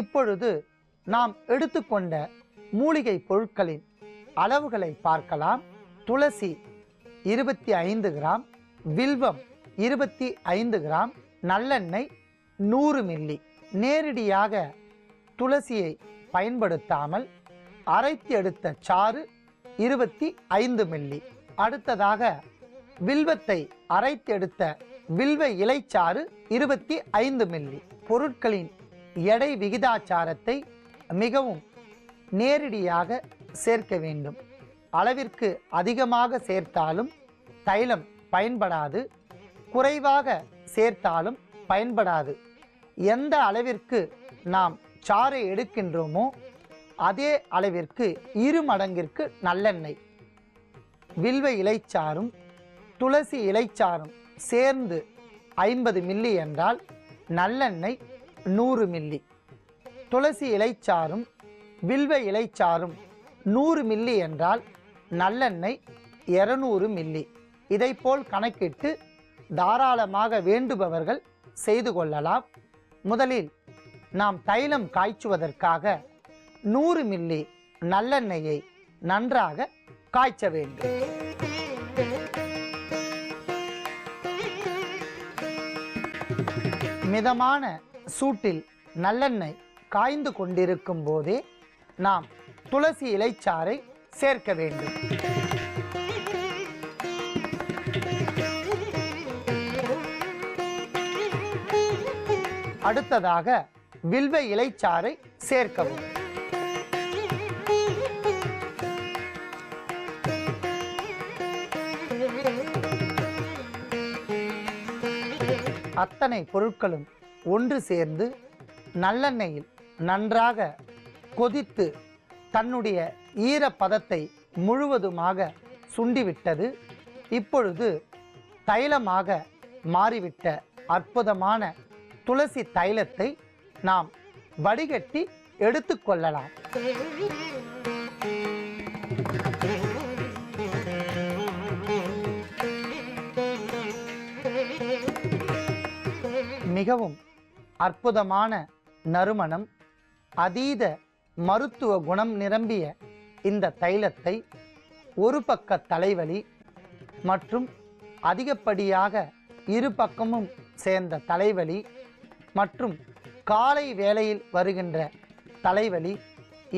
இப்பொழுது நாம் எடுத்துக்கொண்ட மூலிகை பொருட்களின் அளவுகளை பார்க்கலாம். துளசி 25 கிராம், வில்வம் 25 கிராம், நல்லெண்ணெய் 100 மில்லி. நேரடியாக துளசியை பயன்படுத்தாமல் அரைத்து எடுத்த சாறு 25 மில்லி. அடுத்ததாக வில்வத்தை அரைத்தெடுத்த வில்வ இலைச்சாறு 25 மில்லி. பொருட்களின் எடை விகிதாச்சாரத்தை மிகவும் நேரடியாக சேர்க்க வேண்டும். அளவிற்கு அதிகமாக சேர்த்தாலும் தைலம் பயன்படாது, குறைவாக சேர்த்தாலும் பயன்படாது. எந்த அளவிற்கு நாம் சாறை எடுக்கின்றோமோ அதே அளவிற்கு 2 மடங்கிற்கு நல்லெண்ணெய், வில்வ இலைச்சாரும் துளசி இலைச்சாரும் சேர்ந்து 50 மில்லி என்றால் நல்லெண்ணெய் 100 மில்லி. துளசி இலைச்சாரும் வில்வ இலைச்சாரும் 100 மில்லி என்றால் நல்லெண்ணெய் 200 மில்லி. இதைப்போல் கணக்கிட்டு தாராளமாக வேண்டுபவர்கள் செய்து கொள்ளலாம். முதலில் நாம் தைலம் காய்ச்சுவதற்காக 100 மில்லி நல்லெண்ணெயை நன்றாக காய்ச்ச வேண்டும். மிதமான சூட்டில் நல்லெண்ணெய் காய்ந்து கொண்டிருக்கும் போதே நாம் துளசி இலைச்சாறை சேர்க்க வேண்டும். அடுத்ததாக வில்வ இலைச்சாறை சேர்க்கவும். அத்தனை பொருட்களும் ஒன்று சேர்ந்து நல்லெண்ணெயில் நன்றாக கொதித்து தன்னுடைய ஈரப்பதத்தை முழுவதுமாக சுண்டிவிட்டது. இப்பொழுது தைலமாக மாறிவிட்ட அற்புதமான துளசி தைலத்தை நாம் வடிகட்டி எடுத்துக்கொள்ளலாம். மிகவும் அற்புதமான நறுமணம், அதீத மருத்துவ குணம் நிரம்பிய இந்த தைலத்தை ஒரு பக்க தலைவலி மற்றும் அதிகப்படியாக இரு பக்கமும் சேர்ந்த தலைவலி மற்றும் காலை வேளையில் வருகின்ற தலைவலி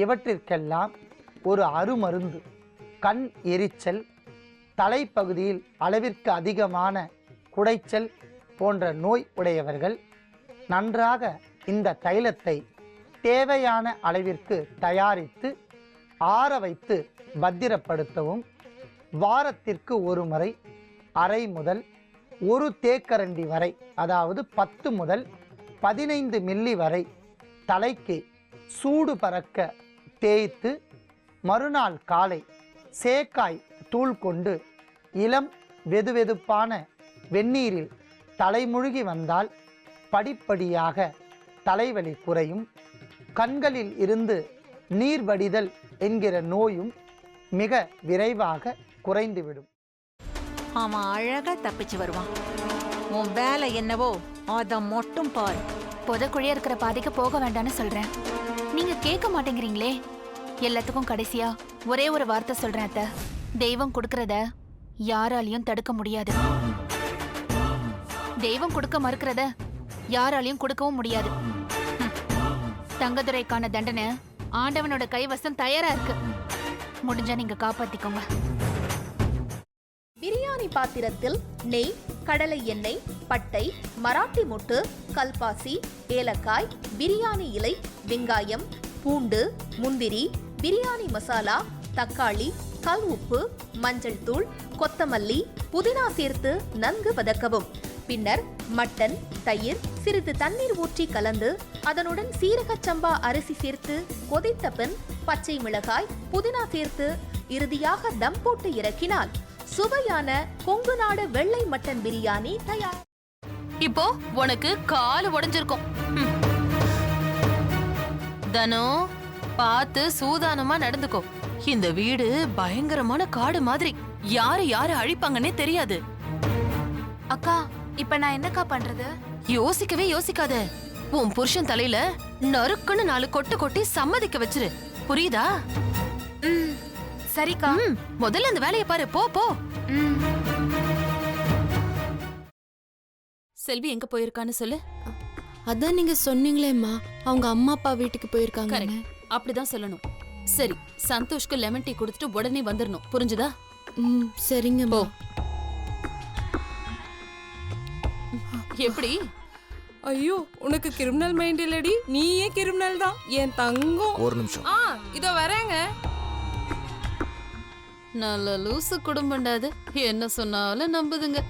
இவற்றிற்கெல்லாம் ஒரு அருமருந்து. கண் எரிச்சல், தலைப்பகுதியில் அளவிற்கு அதிகமான குடைச்சல் போன்ற நோய் உடையவர்கள் நன்றாக இந்த தைலத்தை தேவையான அளவிற்கு தயாரித்து ஆற வைத்து பத்திரப்படுத்தவும். வாரத்திற்கு ஒரு முறை அரை முதல் 1 தேக்கரண்டி வரை, அதாவது 10 முதல் 15 மில்லி வரை தலைக்கு சூடு பறக்க தேய்த்து மறுநாள் காலை சேக்காய் தூள் கொண்டு இளம் வெதுவெதுப்பான வெந்நீரில் தலைமுழுகி வந்தால் படிப்படியாக தலைவலி குறையும். கண்களில் இருந்து நீர் வடிதல் என்கிற நோயும் மிக விரைவாக குறைந்துவிடும். அவன் அழகா தப்பிச்சு வருவான். உன் வேலை என்னவோ அதை மட்டும் பாரு. புதக்குழியா இருக்கிற பாதைக்கு போக வேண்டாம்னு சொல்றேன், நீங்க கேட்க மாட்டேங்கிறீங்களே. எல்லாத்துக்கும் கடைசியா ஒரே ஒரு வார்த்தை சொல்றேன் அத்தை, தெய்வம் கொடுக்கறத யாராலையும் தடுக்க முடியாது. தெய்வம் கொடுக்க மறுக்கிறத யாராலையும் கொடுக்கவும் முடியாது. தங்கதுரைக்கான தண்டனை ஆண்டவனோட கைவசம் தயாரா இருக்கு. முடிஞ்சா நீங்க காப்பாத்திக்கோங்க. பிரியாணி பாத்திரத்தில் நெய், கடலை எண்ணெய், பட்டை, மராட்டி மொட்டு, கல்பாசி, ஏலக்காய், பிரியாணி இலை, வெங்காயம், பூண்டு, முந்திரி, பிரியாணி மசாலா, தக்காளி, கல் உப்பு, மஞ்சள் தூள், கொத்தமல்லி, புதினா சேர்த்து நன்கு வதக்கவும். பின்னர் மட்டன், தயிர், சிறிது தண்ணீர் ஊற்றி கலந்து அதனுடன் சீரக சம்பா அரிசி சேர்த்து கொதித்த பின் பச்சை மிளகாய், புதினா சேர்த்து இறுதியாக தம் போட்டு இறக்கினால் சுவையான கொங்கு நாடு வெள்ளை மட்டன் பிரியாணி தயார். இப்போ உனக்கு கால் உடைஞ்சிருக்கும். தனோ, பார்த்து சூதானமா நடந்துக்கோ. இந்த வீடு பயங்கரமான காடு மாதிரி, யாரு யாரு அழிப்பாங்கன்னே தெரியாது. அக்கா, இப்ப நான் என்னக்கா பண்றது? யோசிக்கவே யோசிக்காத. உன் புருஷன் தலையில நறுக்குன்னு 4 கொட்டு கொட்டி சம்மதிக்க வச்சிரு, புரியுதா? சரிக்கா. முதல்ல அந்த வேலையை பாரு, போ போ. செல்வி எங்க போயிருக்கான்னு சொல்லு. அதான் நீங்க சொன்னீங்களேம்மா, அவங்க அம்மா அப்பா வீட்டுக்கு போயிருக்காங்க. கரெக்ட், அப்படிதான் சொல்லணும். சரி, சந்தோஷ்க்கு லெமன் டீ கொடுத்துட்டு உடனே வந்துடணும், புரிஞ்சுதா? சரிங்கம்மா. எப்படி? ஐயோ, உனக்கு கிரிமினல் மைண்ட் இல்லடி, நீயே கிரிமினல் தான் என் தங்கம். ஒரு நிமிஷம். இதோ வரேங்க. நல்ல லூசு குடும்பம்டாது, என்ன சொன்னாலும் நம்புதுங்க.